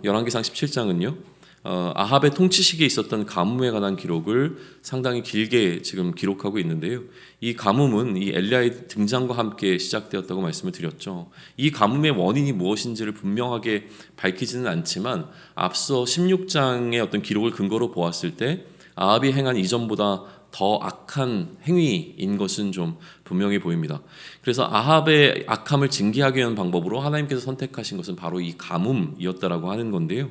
열왕기상 17장은요. 아합의 통치 시기에 있었던 가뭄에 관한 기록을 상당히 길게 지금 기록하고 있는데요. 이 가뭄은 이 엘리야의 등장과 함께 시작되었다고 말씀을 드렸죠. 이 가뭄의 원인이 무엇인지를 분명하게 밝히지는 않지만 앞서 16장의 어떤 기록을 근거로 보았을 때 아합이 행한 이전보다 더 악한 행위인 것은 좀 분명히 보입니다. 그래서 아합의 악함을 징계하기 위한 방법으로 하나님께서 선택하신 것은 바로 이 가뭄이었다라고 하는 건데요.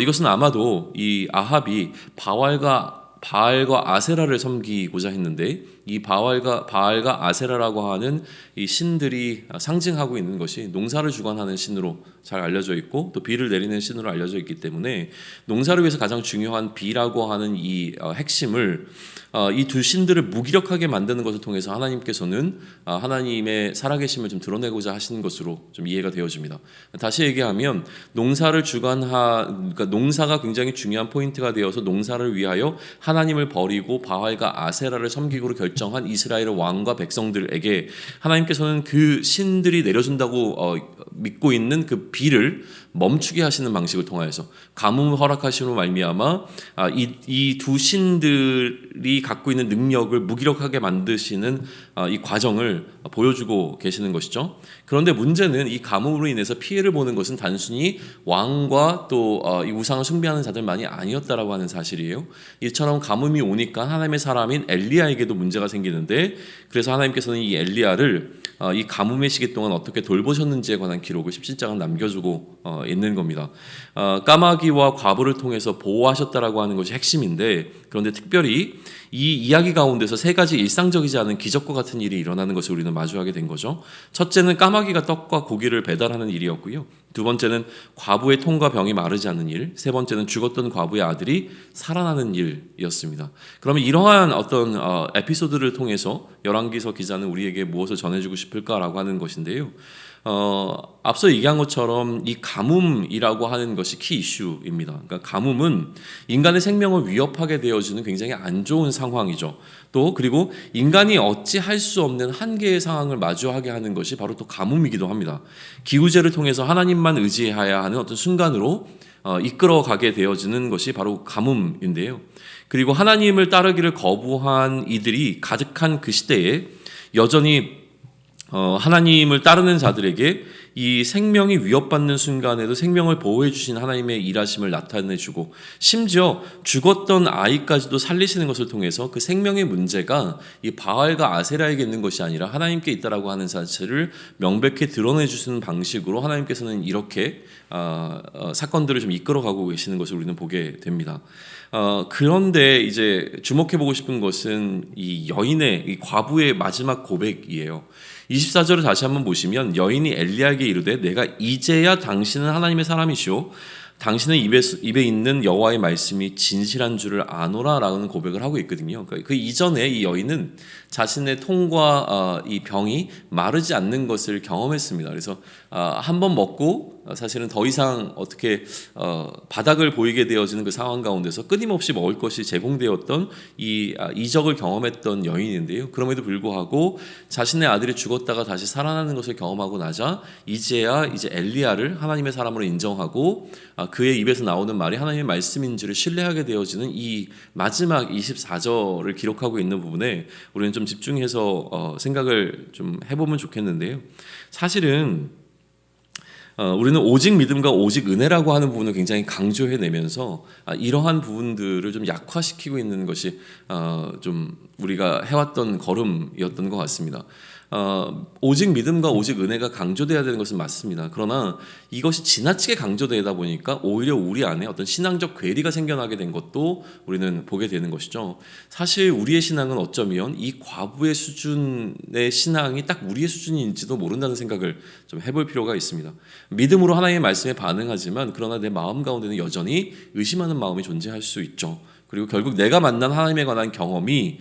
이것은 아마도 이 아합이 바알과 아세라를 섬기고자 했는데 이 바알과 아세라라고 하는 이 신들이 상징하고 있는 것이 농사를 주관하는 신으로 잘 알려져 있고 또 비를 내리는 신으로 알려져 있기 때문에 농사를 위해서 가장 중요한 비라고 하는 이 핵심을 이 두 신들을 무기력하게 만드는 것을 통해서 하나님께서는 하나님의 살아계심을 좀 드러내고자 하시는 것으로 좀 이해가 되어집니다. 다시 얘기하면 그러니까 농사가 굉장히 중요한 포인트가 되어서 농사를 위하여 하나님을 버리고 바알과 아세라를 섬기기로 결정한 이스라엘 왕과 백성들에게 하나님께서는 그 신들이 내려준다고 믿고 있는 그 비를 멈추게 하시는 방식을 통하여서 가뭄을 허락하시므로 말미암아 이 두 신들이 갖고 있는 능력을 무기력하게 만드시는 이 과정을 보여주고 계시는 것이죠. 그런데 문제는 이 가뭄으로 인해서 피해를 보는 것은 단순히 왕과 또 이 우상을 숭배하는 자들만이 아니었다라고 하는 사실이에요. 이처럼 가뭄이 오니까 하나님의 사람인 엘리야에게도 문제가 생기는데 그래서 하나님께서는 이 엘리야를 이 가뭄의 시기 동안 어떻게 돌보셨는지에 관한 기록을 17장은 남겨주고 있는 겁니다. 까마귀와 과부를 통해서 보호하셨다라고 하는 것이 핵심인데 그런데 특별히 이 이야기 가운데서 세 가지 일상적이지 않은 기적과 같은 일이 일어나는 것을 우리는 마주하게 된 거죠. 첫째는 까마귀가 떡과 고기를 배달하는 일이었고요. 두 번째는 과부의 통과 병이 마르지 않는 일, 세 번째는 죽었던 과부의 아들이 살아나는 일이었습니다. 그러면 이러한 어떤 에피소드를 통해서 열왕기서 기자는 우리에게 무엇을 전해주고 싶을까라고 하는 것인데요. 앞서 얘기한 것처럼 이 가뭄이라고 하는 것이 키 이슈입니다. 그러니까 가뭄은 인간의 생명을 위협하게 되어지는 굉장히 안 좋은 상황이죠. 또 그리고 인간이 어찌할 수 없는 한계의 상황을 마주하게 하는 것이 바로 또 가뭄이기도 합니다. 기후제를 통해서 하나님만 의지해야 하는 어떤 순간으로 이끌어가게 되어지는 것이 바로 가뭄인데요. 그리고 하나님을 따르기를 거부한 이들이 가득한 그 시대에 여전히 하나님을 따르는 자들에게 이 생명이 위협받는 순간에도 생명을 보호해 주신 하나님의 일하심을 나타내주고 심지어 죽었던 아이까지도 살리시는 것을 통해서 그 생명의 문제가 이 바알과 아세라에게 있는 것이 아니라 하나님께 있다라고 하는 사실을 명백히 드러내 주시는 방식으로 하나님께서는 이렇게 사건들을 좀 이끌어가고 계시는 것을 우리는 보게 됩니다. 그런데 이제 주목해보고 싶은 것은 이 여인의 이 과부의 마지막 고백이에요. 24절을 다시 한번 보시면 여인이 엘리야에게 이르되 내가 이제야 당신은 하나님의 사람이시오 당신의 입에 있는 여호와의 말씀이 진실한 줄을 아노라라는 고백을 하고 있거든요. 그러니까 그 이전에 이 여인은 자신의 통과 이 병이 마르지 않는 것을 경험했습니다. 그래서 한 번 먹고 사실은 더 이상 어떻게 바닥을 보이게 되어지는 그 상황 가운데서 끊임없이 먹을 것이 제공되었던 이 이적을 경험했던 여인인데요. 그럼에도 불구하고 자신의 아들이 죽었다가 다시 살아나는 것을 경험하고 나자 이제야 이제 엘리야를 하나님의 사람으로 인정하고 그의 입에서 나오는 말이 하나님의 말씀인지를 신뢰하게 되어지는 이 마지막 24절을 기록하고 있는 부분에 우리는 좀 집중해서 생각을 좀 해보면 좋겠는데요. 사실은 우리는 오직 믿음과 오직 은혜라고 하는 부분을 굉장히 강조해내면서 이러한 부분들을 좀 약화시키고 있는 것이 좀 우리가 해왔던 걸음이었던 것 같습니다. 오직 믿음과 오직 은혜가 강조돼야 되는 것은 맞습니다. 그러나 이것이 지나치게 강조되다 보니까 오히려 우리 안에 어떤 신앙적 괴리가 생겨나게 된 것도 우리는 보게 되는 것이죠. 사실 우리의 신앙은 어쩌면 이 과부의 수준의 신앙이 딱 우리의 수준인지도 모른다는 생각을 좀 해볼 필요가 있습니다. 믿음으로 하나님의 말씀에 반응하지만 그러나 내 마음 가운데는 여전히 의심하는 마음이 존재할 수 있죠. 그리고 결국 내가 만난 하나님에 관한 경험이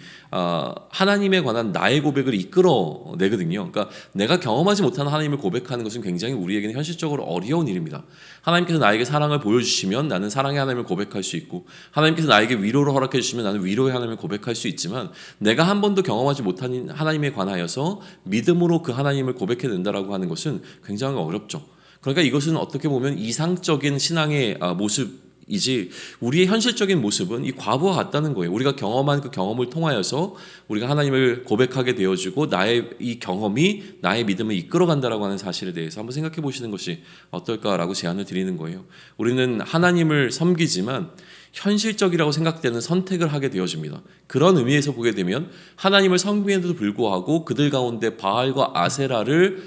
하나님에 관한 나의 고백을 이끌어내거든요. 그러니까 내가 경험하지 못한 하나님을 고백하는 것은 굉장히 우리에게는 현실적으로 어려운 일입니다. 하나님께서 나에게 사랑을 보여주시면 나는 사랑의 하나님을 고백할 수 있고 하나님께서 나에게 위로를 허락해 주시면 나는 위로의 하나님을 고백할 수 있지만 내가 한 번도 경험하지 못한 하나님에 관하여서 믿음으로 그 하나님을 고백해낸다라고 하는 것은 굉장히 어렵죠. 그러니까 이것은 어떻게 보면 이상적인 신앙의 모습이지 우리의 현실적인 모습은 이 과부와 같다는 거예요. 우리가 경험한 그 경험을 통하여서 우리가 하나님을 고백하게 되어지고 나의 이 경험이 나의 믿음을 이끌어간다라고 하는 사실에 대해서 한번 생각해 보시는 것이 어떨까라고 제안을 드리는 거예요. 우리는 하나님을 섬기지만 현실적이라고 생각되는 선택을 하게 되어집니다. 그런 의미에서 보게 되면 하나님을 섬기는데도 불구하고 그들 가운데 바알과 아세라를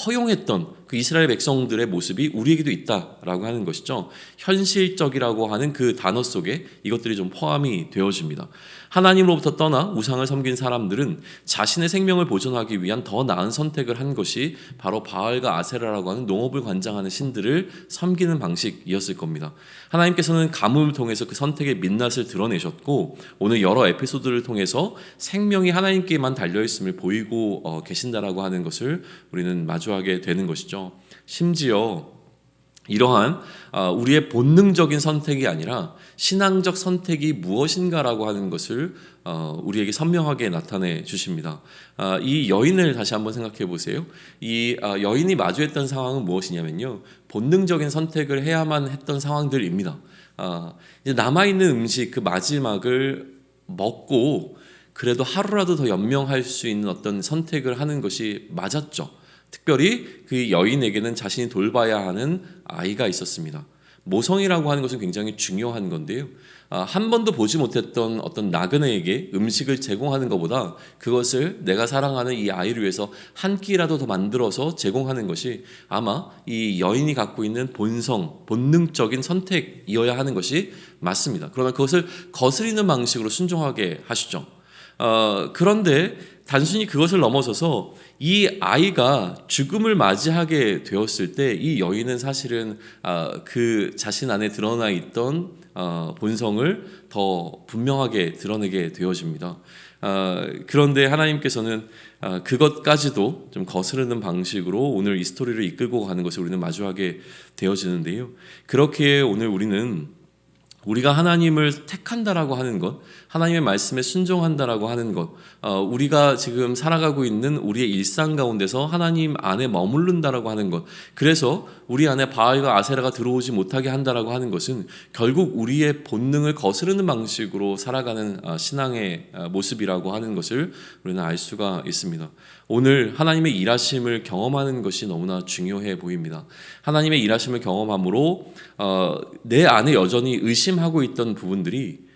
허용했던 그 이스라엘 백성들의 모습이 우리에게도 있다라고 하는 것이죠. 현실적이라고 하는 그 단어 속에 이것들이 좀 포함이 되어집니다. 하나님으로부터 떠나 우상을 섬긴 사람들은 자신의 생명을 보존하기 위한 더 나은 선택을 한 것이 바로 바알과 아세라라고 하는 농업을 관장하는 신들을 섬기는 방식이었을 겁니다. 하나님께서는 가뭄을 통해서 그 선택의 민낯을 드러내셨고 오늘 여러 에피소드를 통해서 생명이 하나님께만 달려있음을 보이고 계신다라고 하는 것을 우리는 마주하게 되는 것이죠. 심지어 이러한 우리의 본능적인 선택이 아니라 신앙적 선택이 무엇인가라고 하는 것을 우리에게 선명하게 나타내 주십니다. 이 여인을 다시 한번 생각해 보세요. 이 여인이 마주했던 상황은 무엇이냐면요, 본능적인 선택을 해야만 했던 상황들입니다. 이제 남아있는 음식 그 마지막을 먹고 그래도 하루라도 더 연명할 수 있는 어떤 선택을 하는 것이 맞았죠. 특별히 그 여인에게는 자신이 돌봐야 하는 아이가 있었습니다. 모성이라고 하는 것은 굉장히 중요한 건데요. 한 번도 보지 못했던 어떤 나그네에게 음식을 제공하는 것보다 그것을 내가 사랑하는 이 아이를 위해서 한 끼라도 더 만들어서 제공하는 것이 아마 이 여인이 갖고 있는 본능적인 선택이어야 하는 것이 맞습니다. 그러나 그것을 거스리는 방식으로 순종하게 하시죠. 그런데 단순히 그것을 넘어서서 이 아이가 죽음을 맞이하게 되었을 때 이 여인은 사실은 그 자신 안에 드러나 있던 본성을 더 분명하게 드러내게 되어집니다. 그런데 하나님께서는 그것까지도 좀 거스르는 방식으로 오늘 이 스토리를 이끌고 가는 것을 우리는 마주하게 되어지는데요. 그렇게 오늘 우리가 하나님을 택한다라고 하는 것, 하나님의 말씀에 순종한다라고 하는 것, 우리가 지금 살아가고 있는 우리의 일상 가운데서 하나님 안에 머무른다라고 하는 것, 그래서 우리 안에 바알과 아세라가 들어오지 못하게 한다라고 하는 것은 결국 우리의 본능을 거스르는 방식으로 살아가는 신앙의 모습이라고 하는 것을 우리는 알 수가 있습니다. 오늘 하나님의 일하심을 경험하는 것이 너무나 중요해 보입니다. 하나님의 일하심을 경험함으로 내 안에 여전히 의심하고 있던 부분들이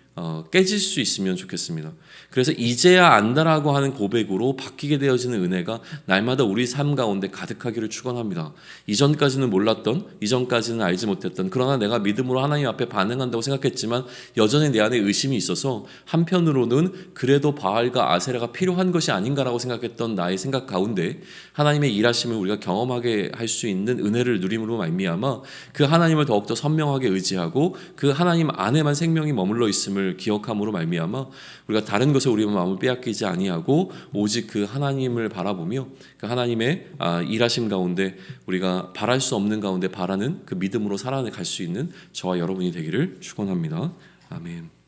깨질 수 있으면 좋겠습니다. 그래서 이제야 안다라고 하는 고백으로 바뀌게 되어지는 은혜가 날마다 우리 삶 가운데 가득하기를 축원합니다. 이전까지는 몰랐던, 이전까지는 알지 못했던, 그러나 내가 믿음으로 하나님 앞에 반응한다고 생각했지만 여전히 내 안에 의심이 있어서 한편으로는 그래도 바알과 아세라가 필요한 것이 아닌가라고 생각했던 나의 생각 가운데 하나님의 일하심을 우리가 경험하게 할 수 있는 은혜를 누림으로 말미암아 그 하나님을 더욱더 선명하게 의지하고 그 하나님 안에만 생명이 머물러 있음을 기억함으로 말미암아 우리가 다른 것에 우리의 마음을 빼앗기지 아니하고 오직 그 하나님을 바라보며 그 하나님의 일하심 가운데 우리가 바랄 수 없는 가운데 바라는 그 믿음으로 살아갈 수 있는 저와 여러분이 되기를 축원합니다. 아멘.